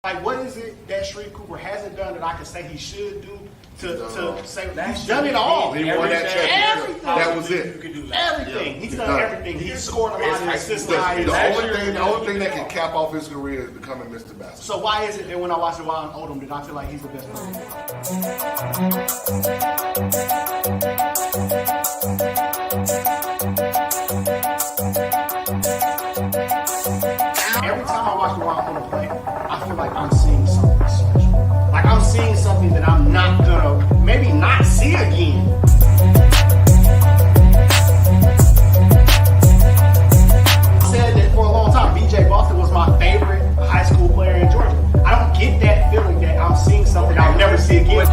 Like, what is it that Sharif Cooper hasn't done that I can say he should do to say he's done it all? He won that championship. That was it. Everything. He's done everything. He's scored a lot of assists. The only thing that can cap off his career is becoming Mr. Basketball. So why is it that when I watch Ryan Odom, did I feel like he's the best player? Every time I watch Ryan Odom play, I feel like I'm seeing something special. Like I'm seeing something that I'm not gonna maybe not see again. I said that for a long time. BJ Boston was my favorite high school player in Georgia. I don't get that feeling that I'm seeing something I'll never see again.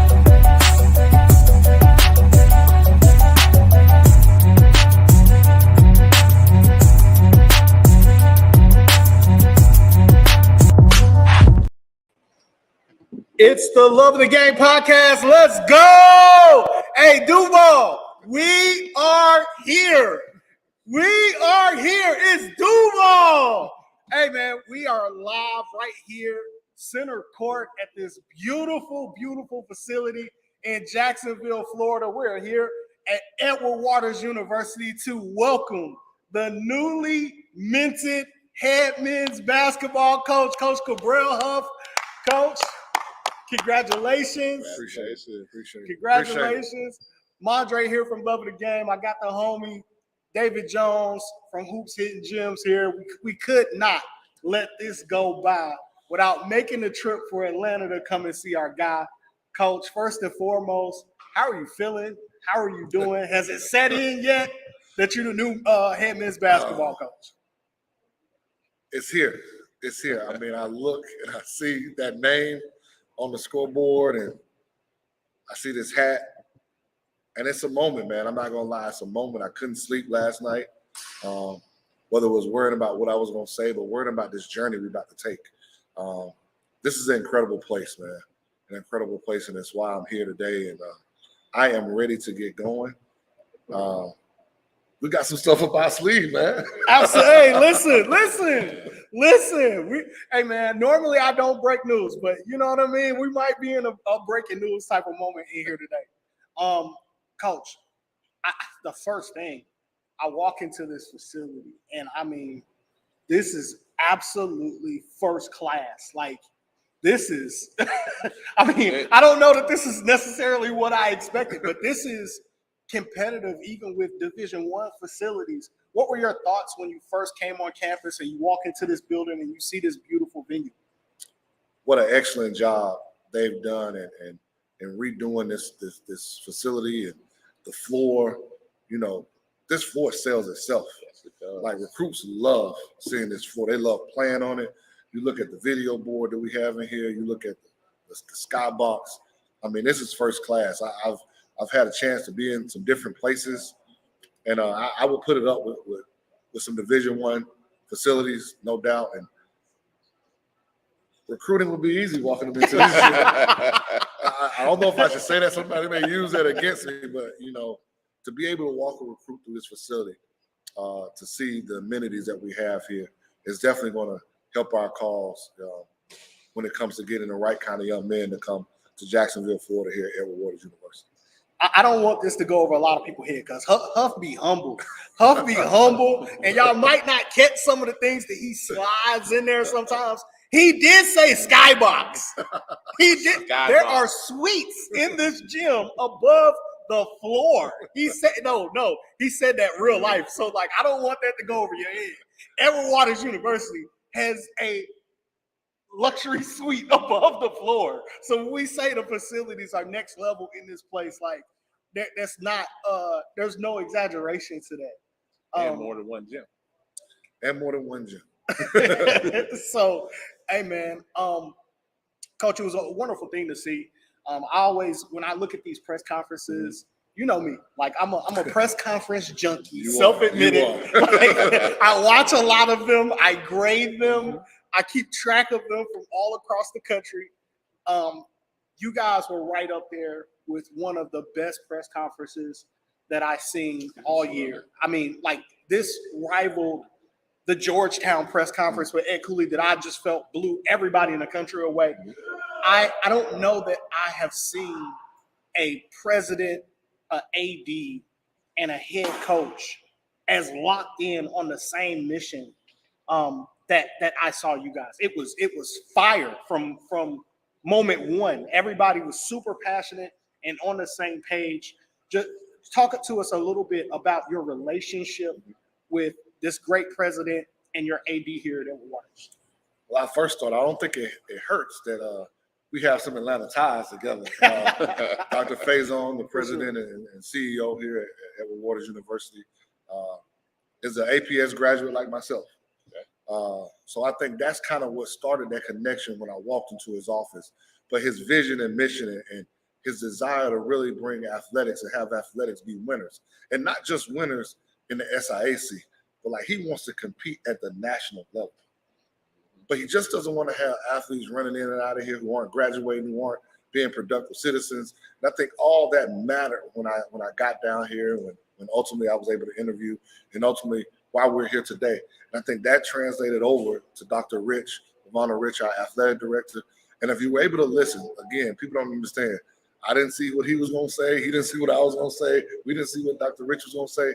It's the Love of the Game podcast. Let's go. Hey, Duval, we are here. We are here. It's Duval. Hey, man, we are live right here, center court at this beautiful, beautiful facility in Jacksonville, Florida. We're here at Edward Waters University to welcome the newly minted head men's basketball coach, Coach Cabral Huff. Coach, congratulations. Appreciate it. Congratulations. Mondre here from Love of the Game. I got the homie David Jones from Hoops Hitting Gyms here. We could not let this go by without making the trip for Atlanta to come and see our guy. Coach, first and foremost, how are you feeling? How are you doing? Has it set in yet that you're the new head men's basketball coach? It's here. It's here. I mean, I look and I see that name on the scoreboard, and I see this hat, and it's a moment, man. I'm not gonna lie, it's a moment. I couldn't sleep last night, whether it was worrying about what I was gonna say, but worrying about this journey we're about to take. This is an incredible place, man, an incredible place, and that's why I'm here today, and I am ready to get going. We got some stuff up our sleeve, man. Absolutely. Hey, listen. Hey, man, normally I don't break news, but you know what I mean? We might be in a breaking news type of moment in here today. Coach, the first thing, I walk into this facility, and I mean, this is absolutely first class. Like, this is, I mean, I don't know that this is necessarily what I expected, but this is competitive even with Division I facilities. What were your thoughts when you first came on campus and you walk into this building and you see this beautiful venue? What an excellent job they've done in redoing this facility and the floor. You know, this floor sells itself. Yes, it does. Like, recruits love seeing this floor. They love playing on it. You look at the video board that we have in here. You look at the skybox. I mean, this is first class. I've had a chance to be in some different places, and I would put it up with some Division I facilities, no doubt. And recruiting would be easy walking them into this. I don't know if I should say that. Somebody may use that against me, but you know, to be able to walk a recruit through this facility, to see the amenities that we have here is definitely going to help our cause when it comes to getting the right kind of young men to come to Jacksonville, Florida, here at Edward Waters University. I don't want this to go over a lot of people's head because Huff be humble. Huff be humble, and y'all might not catch some of the things that he slides in there sometimes. He did say skybox. He did. Skybox. There are suites in this gym above the floor. He said no. He said that real life. So, like, I don't want that to go over your head. Edward Waters University has a luxury suite above the floor. So when we say the facilities are next level in this place, like that's not there's no exaggeration to that. And more than one gym. So, hey man, Coach, it was a wonderful thing to see. I always, when I look at these press conferences, you know me, like I'm a press conference junkie, self-admitted. Like, I watch a lot of them, I grade them. I keep track of them from all across the country. You guys were right up there with one of the best press conferences that I've seen all year. I mean, like, this rivaled the Georgetown press conference with Ed Cooley that I just felt blew everybody in the country away. I don't know that I have seen a president, an AD, and a head coach as locked in on the same mission that I saw you guys. It was fire from moment one. Everybody was super passionate and on the same page. Just talk to us a little bit about your relationship with this great president and your AD here at Edward Waters. Well, I first thought I don't think it hurts that we have some Atlanta ties together. Dr. Faison, the president and CEO here at Edward Waters University, is an APS graduate like myself. So I think that's kind of what started that connection when I walked into his office. But his vision and mission and his desire to really bring athletics and have athletics be winners. And not just winners in the SIAC, but like he wants to compete at the national level. But he just doesn't want to have athletes running in and out of here who aren't graduating, who aren't being productive citizens. And I think all that mattered when I got down here, when ultimately I was able to interview, and ultimately why we're here today. And I think that translated over to Dr. Rich, Ivana Rich, our athletic director. And if you were able to listen, again, people don't understand. I didn't see what he was going to say. He didn't see what I was going to say. We didn't see what Dr. Rich was going to say.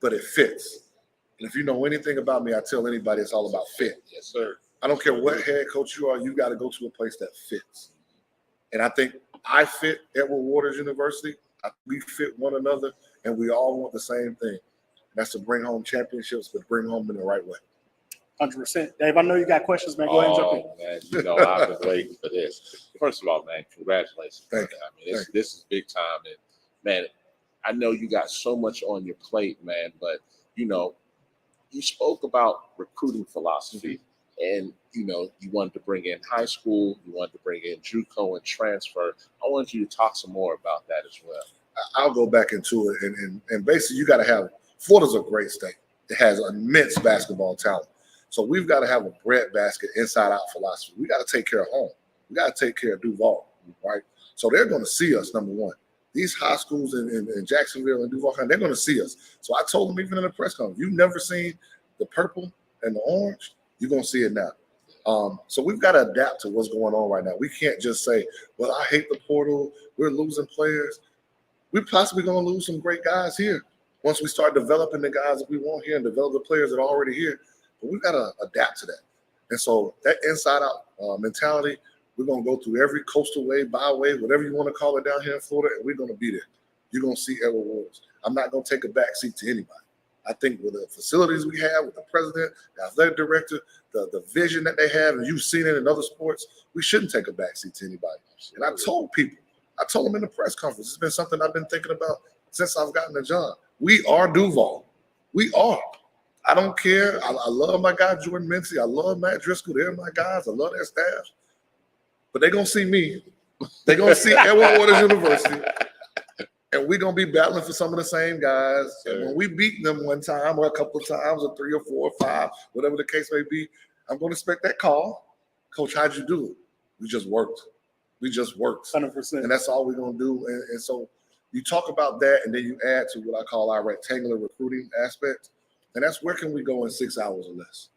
But it fits. And if you know anything about me, I tell anybody it's all about fit. Yes, sir. I don't care what head coach you are, you got to go to a place that fits. And I think I fit Edward Waters University. We fit one another, and we all want the same thing. And that's to bring home championships, but bring home in the right way. 100%. Dave, I know you got questions, man. Go ahead and jump in. Man, you know, I've been waiting for this. First of all, man, congratulations. Thank you. I mean, this is big time. And, man, I know you got so much on your plate, man, but, you know, you spoke about recruiting philosophy. And, you know, you wanted to bring in high school, you wanted to bring in JUCO and transfer. I want you to talk some more about that as well. I'll go back into it. And basically, you got to have – Florida's a great state. It has immense basketball talent. So we've got to have a breadbasket, inside-out philosophy. We got to take care of home. We got to take care of Duval, right? So they're going to see us, number one. These high schools in Jacksonville and Duval County, they're going to see us. So I told them even in the press conference, you've never seen the purple and the orange, you're going to see it now. So we've got to adapt to what's going on right now. We can't just say, well, I hate the portal. We're losing players. We're possibly going to lose some great guys here once we start developing the guys that we want here and develop the players that are already here. But we've got to adapt to that. And so that inside-out mentality, we're going to go through every coastal wave, byway, whatever you want to call it down here in Florida, and we're going to be there. You're going to see Edward Waters. I'm not going to take a back seat to anybody. I think with the facilities we have, with the president, the athletic director, the vision that they have, and you've seen it in other sports, we shouldn't take a back seat to anybody. And I told them in the press conference, it's been something I've been thinking about since I've gotten the job. We are Duval. We are. I don't care. I love my guy, Jordan Mincy. I love Matt Driscoll. They're my guys. I love their staff. But they're going to see me. They're going to see Edward Waters University. And we're going to be battling for some of the same guys. Sure. And when we beat them one time or a couple of times or 3 or 4 or 5, whatever the case may be, I'm going to expect that call. Coach, how'd you do it? We just worked. 100%. And that's all we're going to do. And so you talk about that, and then you add to what I call our rectangular recruiting aspect. And that's where can we go in 6 hours or less?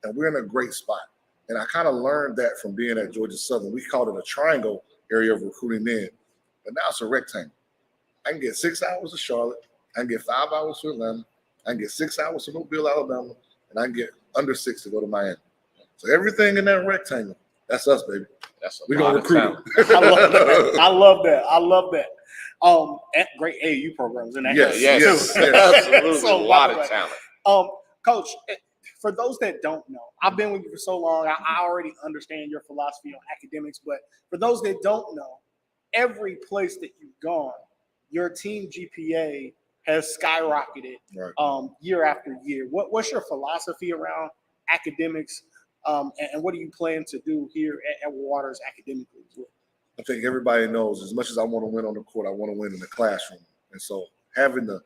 And we're in a great spot. And I kind of learned that from being at Georgia Southern. We called it a triangle area of recruiting then. But now it's a rectangle. I can get 6 hours to Charlotte. I can get 5 hours to Atlanta. I can get 6 hours to Mobile, Alabama. And I can get under 6 to go to Miami. So everything in that rectangle, that's us, baby. We're going to recruit it. I love that. Great AAU programs in that. Yes. Absolutely. So, a lot of talent. Coach, for those that don't know, I've been with you for so long. I already understand your philosophy on academics. But for those that don't know, every place that you've gone, your team GPA has skyrocketed year after year. What's your philosophy around academics, and what do you plan to do here at Edward Waters academically as well? I think everybody knows as much as I want to win on the court, I want to win in the classroom. And so having the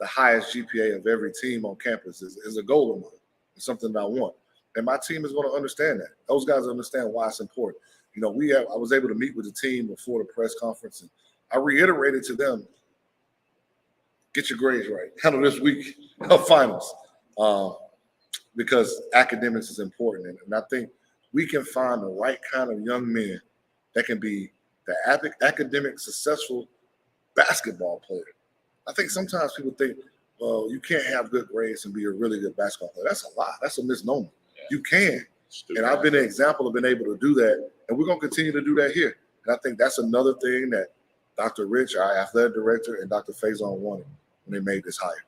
highest GPA of every team on campus is a goal of mine. It's something that I want. And my team is going to understand that. Those guys understand why it's important. You know, I was able to meet with the team before the press conference, and I reiterated to them, get your grades right. Handle this week of finals. because academics is important. And I think we can find the right kind of young men that can be the academic successful basketball player. I think sometimes people think, well, you can't have good grades and be a really good basketball player. That's a lie. That's a misnomer. Yeah. You can. And I've been an example of being able to do that. And we're going to continue to do that here. And I think that's another thing that Dr. Rich, our athletic director, and Dr. Faison wanted when they made this hire.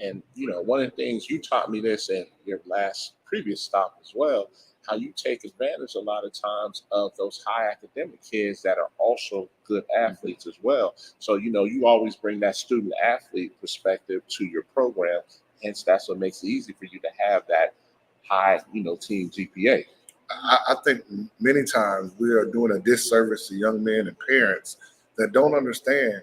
And, you know, one of the things you taught me this in your previous stop as well, how you take advantage a lot of times of those high academic kids that are also good athletes as well. So, you know, you always bring that student athlete perspective to your program. Hence, that's what makes it easy for you to have that high, you know, team GPA. I think many times we are doing a disservice to young men and parents that don't understand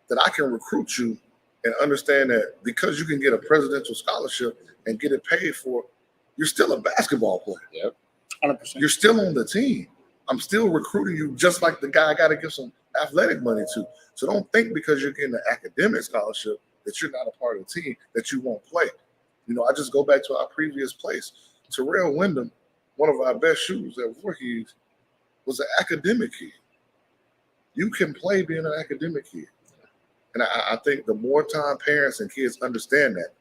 that I can recruit you and understand that because you can get a presidential scholarship and get it paid for, you're still a basketball player. Yep. 100%. You're still on the team. I'm still recruiting you just like the guy I got to give some athletic money to. So don't think because you're getting an academic scholarship that you're not a part of the team, that you won't play. You know, I just go back to our previous place. Terrell Wyndham, one of our best shooters at Voorhees, was an academic kid. You can play being an academic kid. And I think the more time parents and kids understand that,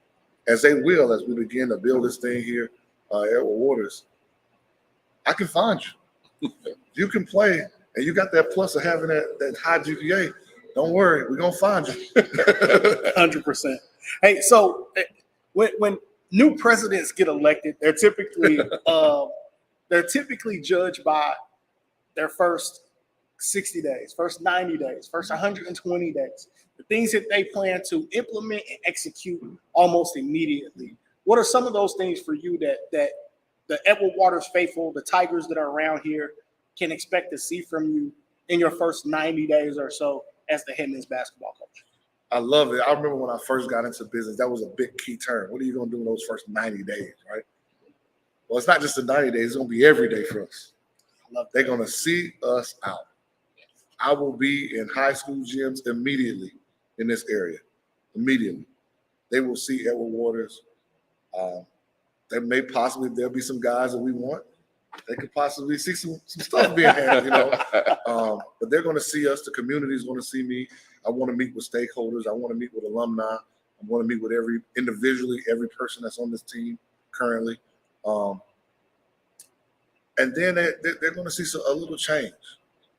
as they will as we begin to build this thing here at Edward Waters, I can find you. You can play, and you got that plus of having that high GPA. Don't worry, we're going to find you. 100%. Hey, so when new presidents get elected, they're typically judged by their first 60 days, first 90 days, first 120 days, the things that they plan to implement and execute almost immediately. What are some of those things for you that the Edward Waters faithful, the Tigers that are around here, can expect to see from you in your first 90 days or so as the head men's basketball coach? I love it. I remember when I first got into business, that was a big key term. What are you going to do in those first 90 days, right? Well, it's not just the 90 days. It's going to be every day for us. They're going to see us out. I will be in high school gyms immediately in this area. Immediately. They will see Edward Waters. There'll be some guys that we want. They could possibly see some stuff being handled, you know. But they're going to see us. The community is going to see me. I want to meet with stakeholders. I want to meet with alumni. I want to meet with every person that's on this team currently. And then they're going to see a little change.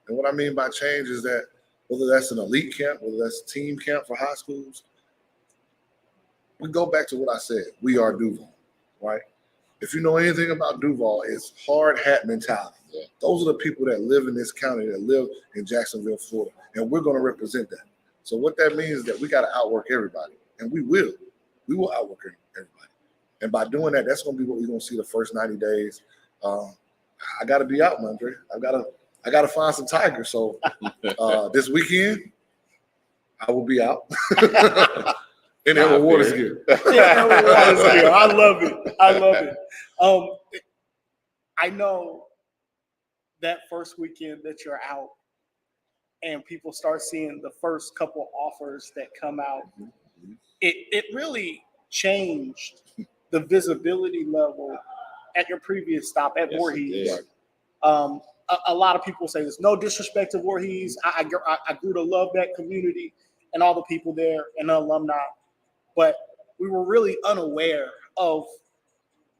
And what I mean by change is that whether that's an elite camp, whether that's a team camp for high schools, we go back to what I said. We are Duval, right? If you know anything about Duval, it's hard hat mentality. Yeah. Those are the people that live in this county, that live in Jacksonville, Florida, and we're going to represent that. So what that means is that we got to outwork everybody, and we will. We will outwork everybody. And by doing that, that's going to be what we're going to see the first 90 days. I got to be out, Andre. I got to find some Tigers. So this weekend, I will be out. In Edward Waters gear. Yeah, Edward Waters gear. I love it. I love it. I know that first weekend that you're out and people start seeing the first couple offers that come out, it really changed the visibility level at your previous stop at Voorhees. A lot of people say this. No disrespect to Voorhees. I grew to love that community and all the people there and the alumni. But we were really unaware of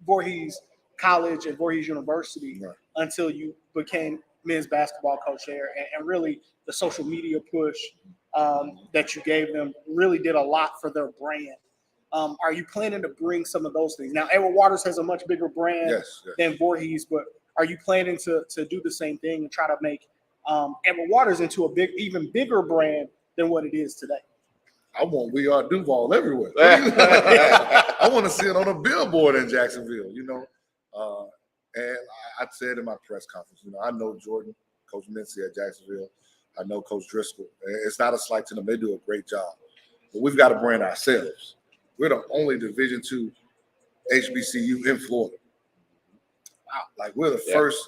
Voorhees College and Voorhees University until you became men's basketball coach there. And really the social media push that you gave them really did a lot for their brand. Are you planning to bring some of those things? Now, Edward Waters has a much bigger brand than Voorhees, but are you planning to do the same thing and try to make Edward Waters into a even bigger brand than what it is today? I want We Are Duval everywhere. I want to see it on a billboard in Jacksonville, you know. And I said in my press conference, you know, I know Jordan, Coach Mincy at Jacksonville. I know Coach Driscoll. It's not a slight to them. They do a great job. But we've got to brand ourselves. We're the only Division II HBCU in Florida. Wow. Like, we're the first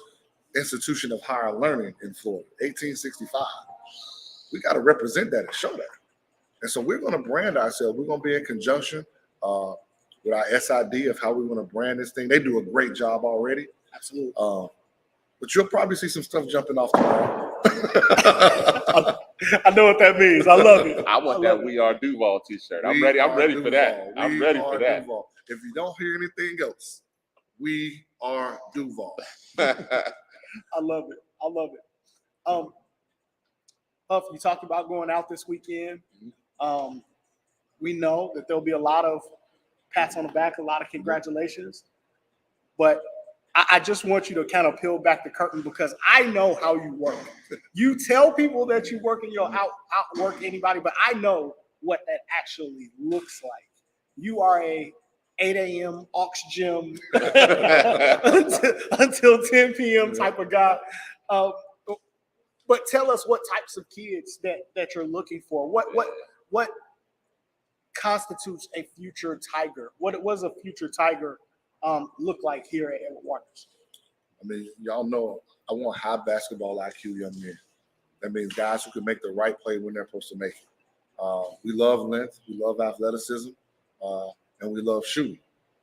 institution of higher learning in Florida, 1865. We got to represent that and show that. And so we're going to brand ourselves. We're going to be in conjunction with our SID of how we want to brand this thing. They do a great job already. Absolutely. But you'll probably see some stuff jumping off tomorrow. I know what that means. I love it. I want that We Are Duval t-shirt. I'm We ready. I'm are ready for that. Duval. I'm We ready are for that. Duval. If you don't hear anything else, we are Duval. I love it. I love it. Huff, you talked about going out this weekend. We know that there'll be a lot of pats on the back, a lot of congratulations. But I just want you to kind of peel back the curtain because I know how you work. You tell people that you work and you'll outwork anybody, but I know what that actually looks like. You are a 8 a.m. aux gym until 10 p.m. type of guy. But tell us what types of kids that you're looking for. What constitutes a future Tiger? What does a future Tiger look like here at Edward Waters? I mean, y'all know I want high basketball IQ young men. That means guys who can make the right play when they're supposed to make it. We love length, we love athleticism, and we love shooting.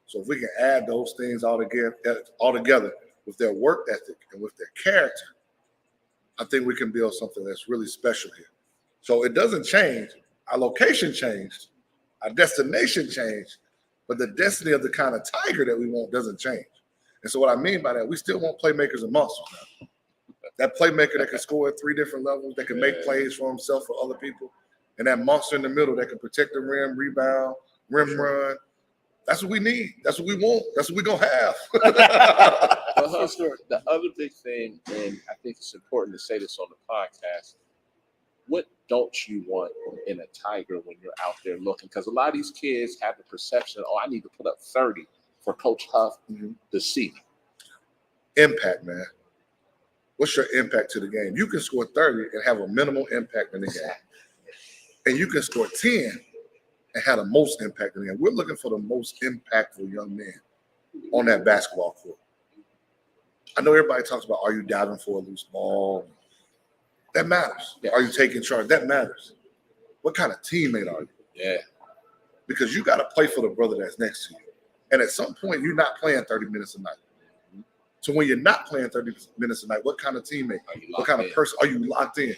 So if we can add those things all together with their work ethic and with their character, I think we can build something that's really special here. So it doesn't change. Our location changed, our destination changed, but the destiny of the kind of Tiger that we want doesn't change. And so what I mean by that, we still want playmakers and monsters now. That playmaker that can score at 3 different levels, that can make plays for himself, for other people, and that monster in the middle that can protect the rim, rebound, rim run. That's what we need. That's what we want. That's what we're going to have. The other big thing, and I think it's important to say this on the podcast, what don't you want in a Tiger when you're out there looking? Because a lot of these kids have the perception, I need to put up 30 for Coach Huff to see. Impact, man. What's your impact to the game? You can score 30 and have a minimal impact in the game. And you can score 10 and have the most impact in the game. We're looking for the most impactful young men on that basketball court. I know everybody talks about, are you diving for a loose ball? That matters. Yeah. Are you taking charge? That matters. What kind of teammate are you? Yeah. Because you got to play for the brother that's next to you. And at some point, you're not playing 30 minutes a night. So when you're not playing 30 minutes a night, what kind of teammate? What kind of person are you locked in?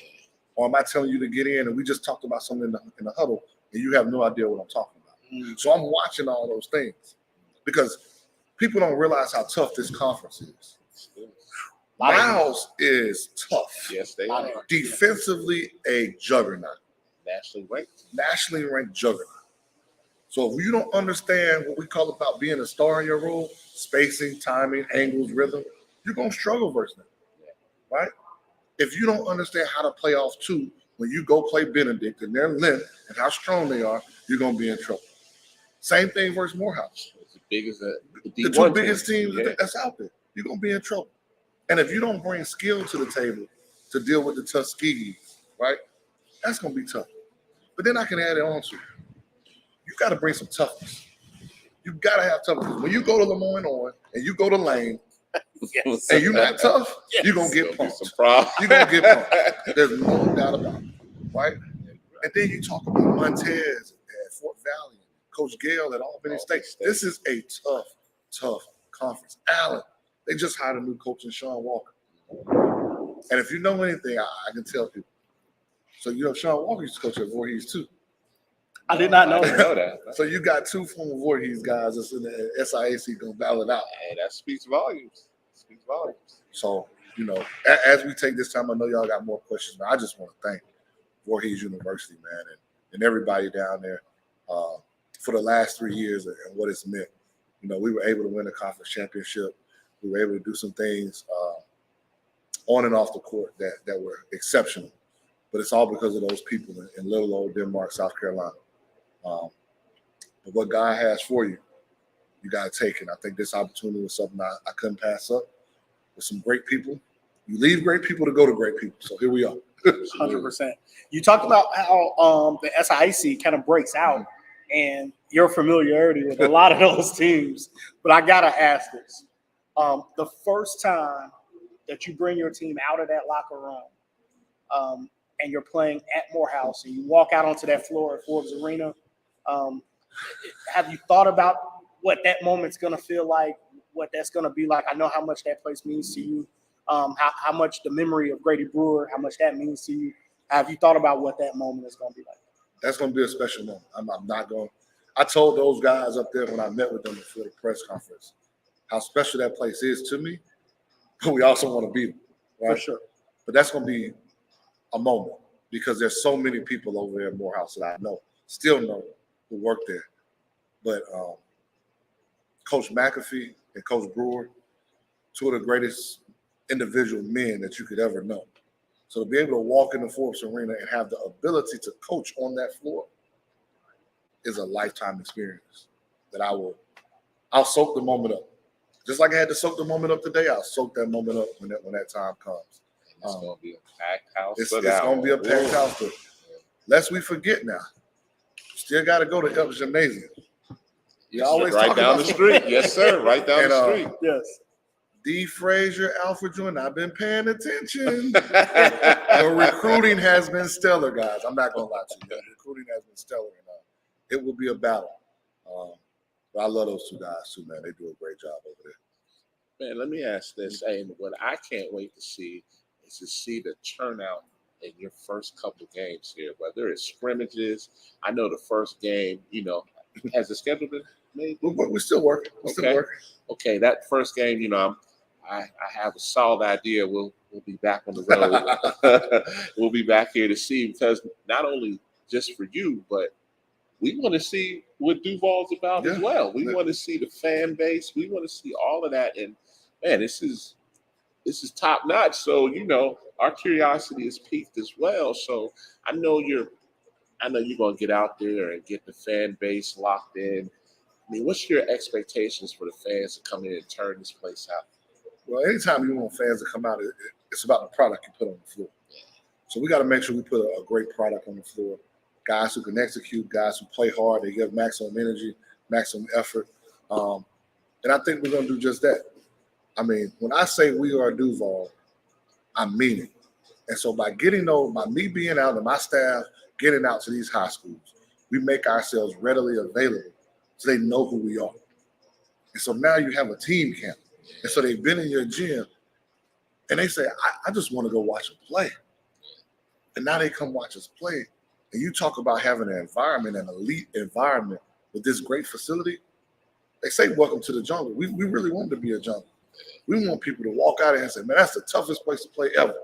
Or am I telling you to get in and we just talked about something in the huddle and you have no idea what I'm talking about? So I'm watching all those things because people don't realize how tough this conference is. Miles is tough. Yes, they are. Defensively, a juggernaut. Nationally ranked Juggernaut. So if you don't understand what we call about being a star in your role, spacing, timing, angles, rhythm, you're going to struggle versus them, right? If you don't understand how to play off 2, when you go play Benedict and their length and how strong they are, you're going to be in trouble. Same thing versus Morehouse. As big as the 2 biggest teams that's out there. You're going to be in trouble. And if you don't bring skill to the table to deal with the Tuskegee, right, that's going to be tough. But then I can add it on to you got to bring some toughness. You got to have toughness. When you go to Lemoyne and you go to Lane and you're not tough, you're going to get pumped. You're going to get pumped. There's no doubt about it, right? And then you talk about Montez at Fort Valley, Coach Gale at Albany State. This is a tough conference. Allen, they just hired a new coach in Sean Walker. And if you know anything, I can tell people. So, Sean Walker used to coach at Voorhees too. I did not know that. So you got 2 former Voorhees guys that's in the SIAC going to battle it out. Hey, that speaks volumes. So, as we take this time, I know y'all got more questions, but I just want to thank Voorhees University, man, and everybody down there for the last 3 years and what it's meant. We were able to win a conference championship. We were able to do some things on and off the court that were exceptional. But it's all because of those people in little old Denmark, South Carolina. But what God has for you, you got to take it. I think this opportunity was something I couldn't pass up with some great people. You leave great people to go to great people. So here we are. 100%. You talked about how the SIAC kind of breaks out and your familiarity with a lot of those teams. But I got to ask this. The first time that you bring your team out of that locker room and you're playing at Morehouse and you walk out onto that floor at Forbes Arena, have you thought about what that moment's gonna feel like, what that's gonna be like. I know how much that place means to you, how much the memory of Grady Brewer, how much that means to you. Have you thought about what that moment is gonna be like? That's going to be a special moment. I'm not going. I told those guys up there when I met with them before the press conference how special that place is to me, but we also want to beat them, right? For sure. But that's going to be a moment because there's so many people over there in Morehouse that I know, still know, who work there. But Coach McAfee and Coach Brewer, two of the greatest individual men that you could ever know. So to be able to walk in the Forbes Arena and have the ability to coach on that floor is a lifetime experience that I'll soak the moment up. Just like I had to soak the moment up today, I'll soak that moment up when that time comes. It's going to be a packed house. It's going to be a packed house. But lest we forget now, still got to go to Elvis Gymnasium. You always right talk down about the street. Yes, sir. Right down the street. Yes. D. Frazier, Alfred Jordan, I've been paying attention. The recruiting has been stellar, guys. I'm not going to lie to you. The recruiting has been stellar. And, it will be a battle. But I love those two guys, too, man. They do a great job over there. Man, let me ask this. And what I can't wait to see is to see the turnout in your first couple games here, whether it's scrimmages. I know the first game, has the schedule been made? We're still working. Okay, that first game, I have a solid idea. We'll be back on the road. We'll be back here to see, because not only just for you, but we want to see what Duval's about as well. We want to see the fan base. We want to see all of that. And man, this is top notch. So, our curiosity is piqued as well. So I know you're going to get out there and get the fan base locked in. I mean, what's your expectations for the fans to come in and turn this place out? Well, anytime you want fans to come out, it's about the product you put on the floor. So we got to make sure we put a great product on the floor. Guys who can execute, guys who play hard, they give maximum energy, maximum effort. And I think we're going to do just that. I mean, when I say we are Duval, I mean it. And so by me being out and my staff getting out to these high schools, we make ourselves readily available so they know who we are. And so now you have a team camp. And so they've been in your gym and they say, I just want to go watch them play. And now they come watch us play. And you talk about having an environment, an elite environment with this great facility. They say, welcome to the jungle. We really want it to be a jungle. We want people to walk out and say, man, that's the toughest place to play ever.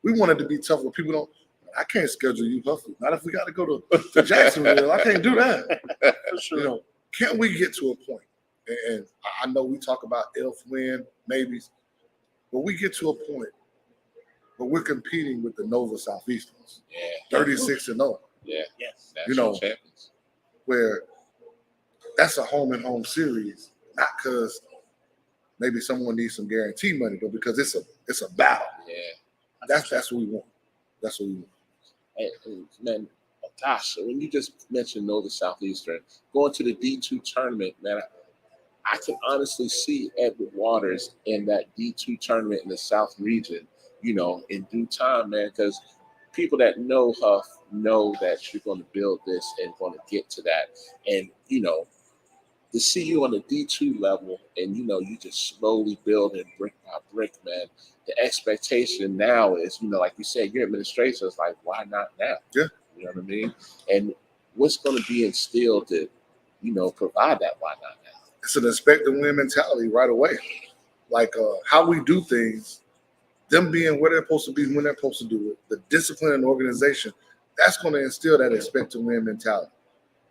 We want it to be tough where people don't, I can't schedule you, Huff. Not if we got to go to Jacksonville. I can't do that. For sure. Can we get to a point? And I know we talk about if, when, maybes, but we get to a point where we're competing with the Nova Southeasterns. 36-0. Yeah. Yes. National champions. Where that's a home-and-home series, not because maybe someone needs some guarantee money, but because it's a battle. Yeah. That's what we want. That's what we want. And man, gosh, when you just mentioned Nova Southeastern, going to the D2 tournament, man, I can honestly see Edward Waters in that D2 tournament in the South region, in due time, man, because people that know Huff know that you're going to build this and going to get to that. And, to see you on the D2 level and, you just slowly building brick by brick, man, the expectation now is, like you said, your administration is like, why not now? Yeah. You know what I mean? And what's going to be instilled to, provide that why not now? It's an expect and win mentality right away. Like how we do things, them being where they're supposed to be when they're supposed to do it, the discipline and organization, that's going to instill that expect to win mentality.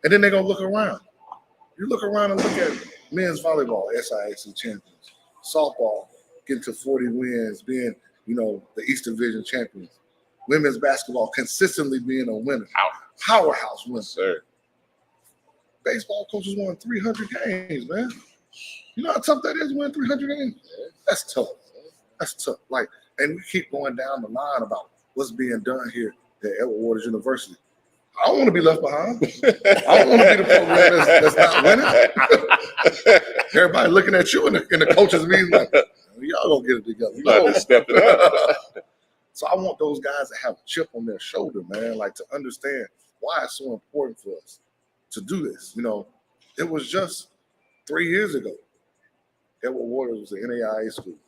And then they're going to look around. You look around and look at men's volleyball, SIAC champions, softball, getting to 40 wins, being, the East Division champions, women's basketball consistently being a winner, powerhouse winner. Sir. Baseball coaches won 300 games, man. You know how tough that is, win 300 games? That's tough. That's tough. And we keep going down the line about what's being done here at Edward Waters University. I don't want to be left behind. I don't want to be the program that's not winning. Everybody looking at you in the coaches' meeting like, y'all gonna get it together. You got to step it up. So I want those guys to have a chip on their shoulder, man, to understand why it's so important for us to do this. It was just 3 years ago, Edward Waters was an NAIA school.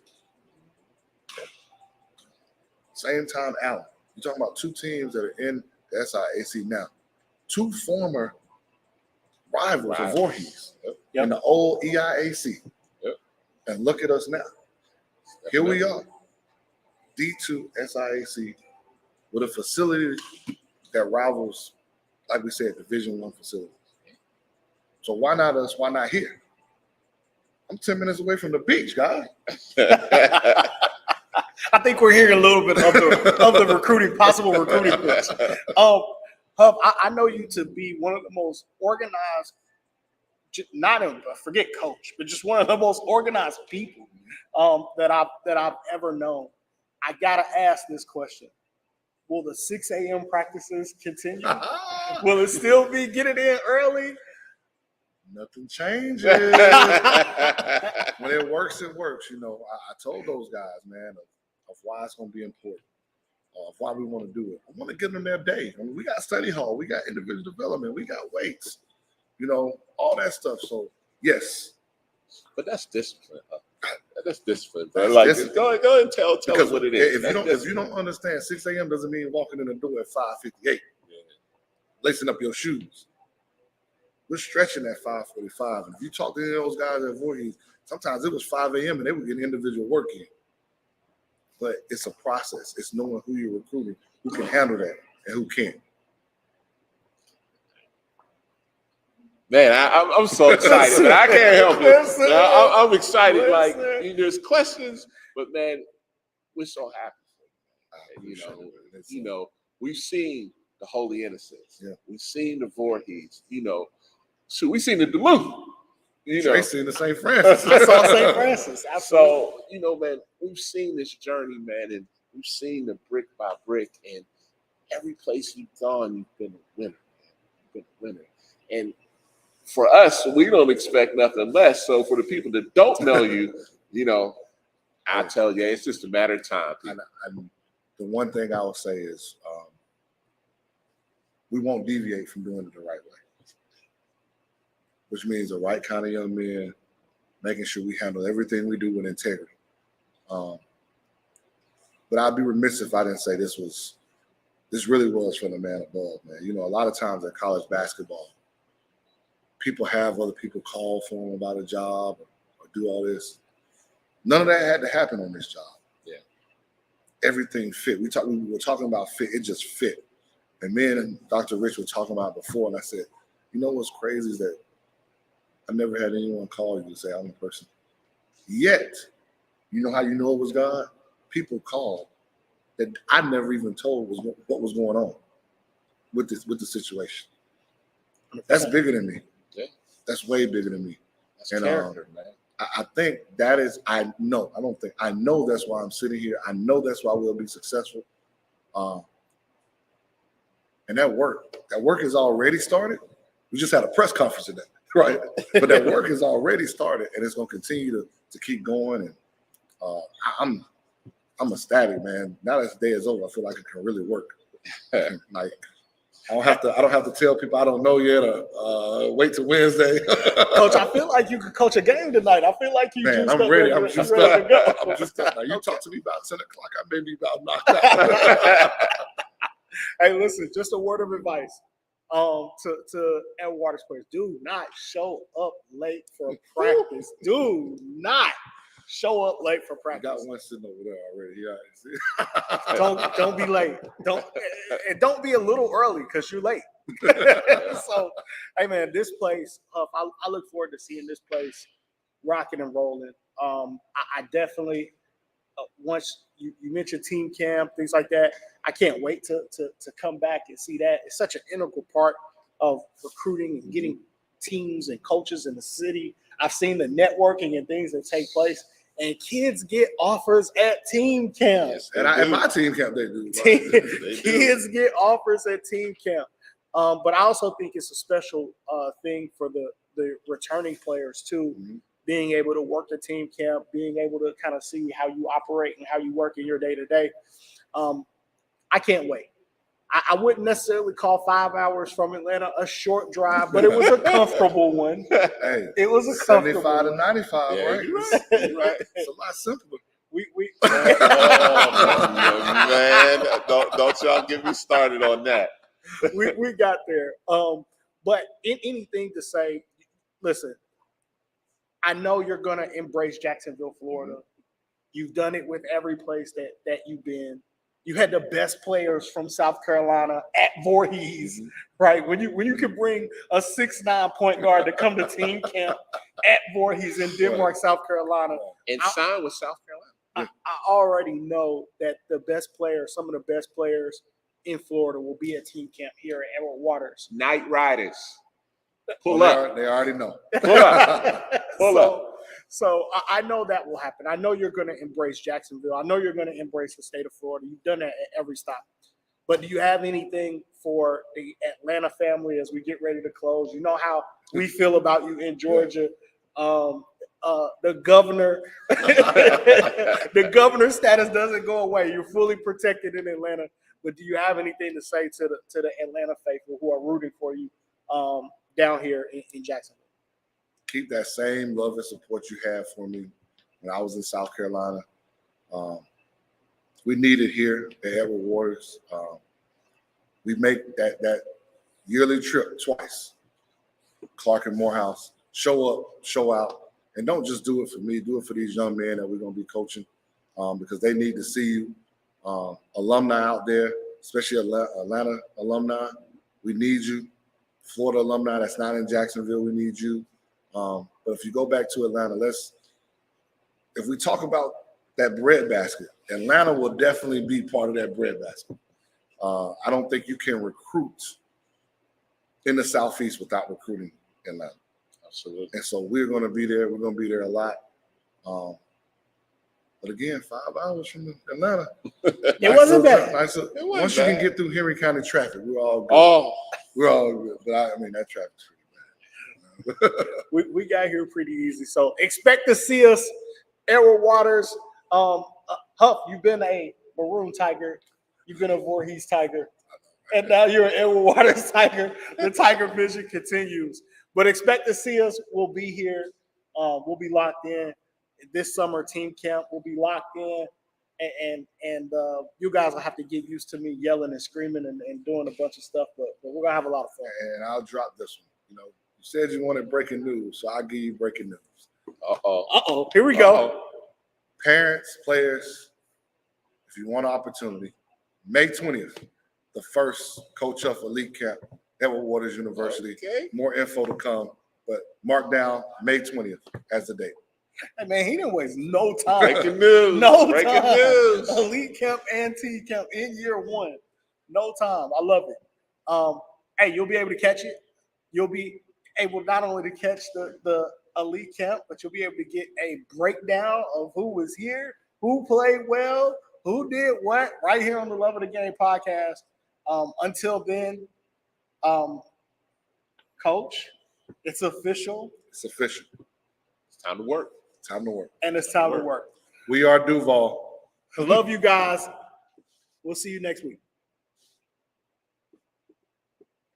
Same time, Allen. You're talking about 2 teams that are in the SIAC now. 2 former rivals of Voorhees in the old EIAC. Yep. And look at us now. Here we are, D2 SIAC, with a facility that rivals, like we said, Division I facilities. So why not us? Why not here? I'm 10 minutes away from the beach, guys. I think we're hearing a little bit of the recruiting, possible recruiting pitch. Huff, I know you to be one of the most organized, forget coach, but just one of the most organized people that I've ever known. I gotta ask this question: will the 6 a.m. practices continue? Will it still be get it in early? Nothing changes. When it works, it works. You know, I told those guys, man, of why it's going to be important, of why we want to do it. I want to give them their day. I mean, we got study hall, we got individual development, we got weights, you know, all that stuff. So, yes. But that's discipline. That's discipline, bro. Like, discipline. Go ahead and tell us what it is. If you don't understand, 6 a.m. doesn't mean walking in the door at 5:58, lacing up your shoes. We're stretching at 5:45. And if you talk to any of those guys at Voorhees, sometimes it was 5 a.m. and they were getting individual work in. But it's a process. It's knowing who you're recruiting, who can handle that, and who can't. Man, I'm so excited. Man. I can't help it. I'm excited. Like, there's questions, but man, we're so happy for you. You know, we've seen the Holy Innocents. Yeah. We've seen the Voorhees. You know, so we've seen the Duluth. You know, seen the St. Francis. I saw St. Francis. Absolutely. So, you know, man, we've seen this journey, man, and we've seen the brick by brick, and every place you've gone, you've been a winner. You've been a winner. And for us, we don't expect nothing less. So for the people that don't know you, you know, I tell you, it's just a matter of time. And the one thing I will say is we won't deviate from doing it the right way, which means the right kind of young men, making sure we handle everything we do with integrity. But I'd be remiss if I didn't say this really was from the man above, man. You know, a lot of times in college basketball, people have other people call for them about a job or do all this. None of that had to happen on this job. Yeah. Everything fit. We were talking about fit. It just fit. And me and Dr. Rich were talking about it before, and I said, you know what's crazy is that I never had anyone call you to say I'm the person. Yet, you know how you know it was God? People called that I never even told what was going on with the situation. That's bigger than me. Yeah. That's way bigger than me. That's character, man. I think that is, I know that's why I'm sitting here. I know that's why we'll be successful. And that work has already started. We just had a press conference today, right? But that work has already started, and it's going to continue to keep going. And I'm ecstatic, man. Now that the day is over, I feel like it can really work. Like, I don't have to tell people I don't know yet or wait till Wednesday. Coach, I feel like you could coach a game tonight. I feel like you man, just I'm ready. I'm just ready to go. I'm just now, you talk to me about 10 o'clock, I may be about knocked out. Hey, listen, just a word of advice to Edward Waters players. Do not show up late for practice. Do not show up late for practice. I got one sitting over there already. Yeah. Don't be late. Don't be a little early because you're late. So, hey man, this place, I look forward to seeing this place rocking and rolling. I definitely once you mentioned team camp, things like that, I can't wait to come back and see that. It's such an integral part of recruiting and getting teams and coaches in the city. I've seen the networking and things that take place. And kids get offers at team camp. Yes, and at my team camp, they do. Kids get offers at team camp. But I also think it's a special thing for the returning players, too, being able to work the team camp, being able to kind of see how you operate and how you work in your day-to-day. I can't wait. I wouldn't necessarily call 5 hours from Atlanta a short drive, but it was a comfortable one. Hey, It was a comfortable 75 to one. 95, Yeah, right? you're right. You're right. It's a lot simpler. We Oh, man, don't y'all get me started on that. we got there. But in anything to say, listen, I know you're gonna embrace Jacksonville, Florida. You've done it with every place that you've been. You had the best players from South Carolina at Voorhees, right? When you can bring a 6'9" point guard to come to team camp at Voorhees in Denmark, South Carolina. And sign with South Carolina. I already know that the best players, some of the best players in Florida, will be at team camp here at Edward Waters. Night Riders. Pull Well, up. They already know. Pull up. Pull up. So I know that will happen. I know you're going to embrace Jacksonville. I know you're going to embrace the state of Florida. You've done that at every stop. But do you have anything for the Atlanta family as we get ready to close? You know how we feel about you in Georgia. The governor, the governor's status doesn't go away. You're fully protected in Atlanta. But do you have anything to say to the Atlanta faithful who are rooting for you down here in Jacksonville? Keep that same love and support you had for me when I was in South Carolina. We need it here at Edward Waters. We make that yearly trip twice. Clark and Morehouse. Show up, show out, and don't just do it for me. Do it for these young men that we're going to be coaching because they need to see you. Alumni out there, especially Atlanta alumni, we need you. Florida alumni that's not in Jacksonville, we need you. But if you go back to Atlanta, if we talk about that bread basket, Atlanta will definitely be part of that bread basket. I don't think you can recruit in the Southeast without recruiting Atlanta. Absolutely. And so we're going to be there. We're going to be there a lot. But again, 5 hours from Atlanta. It wasn't bad. Once you can get through Henry County traffic, we're all good. Oh, We're all good. But I mean, that traffic's pretty bad. We got here pretty easy. So expect to see us, Edward Waters. Huff, you've been a Maroon Tiger. You've been a Voorhees Tiger. And now you're an Edward Waters Tiger. The Tiger vision continues. But expect to see us. We'll be here. We'll be locked in. This summer team camp will be locked in. And you guys will have to get used to me yelling and screaming and doing a bunch of stuff. But we're going to have a lot of fun. And I'll drop this one. You know, you said you wanted breaking news, so I'll give you breaking news. Uh-oh. Here we go. Parents, players, if you want an opportunity, May 20th, the first Coach Huff Elite Camp, Edward Waters University. Okay. More info to come, but mark down May 20th as the date. Hey, man, he didn't waste no time. breaking news. No Breaking time. news. Elite camp and team camp in year one. No time. I love it. Hey, you'll be able to catch it. You'll be able not only to catch the elite camp, but you'll be able to get a breakdown of who was here, who played well, who did what, right here on the Love of the Game podcast. Until then, Coach, it's official. It's official. It's time to work. Time to work. And it's time to work. We are Duval. I love you guys. We'll see you next week.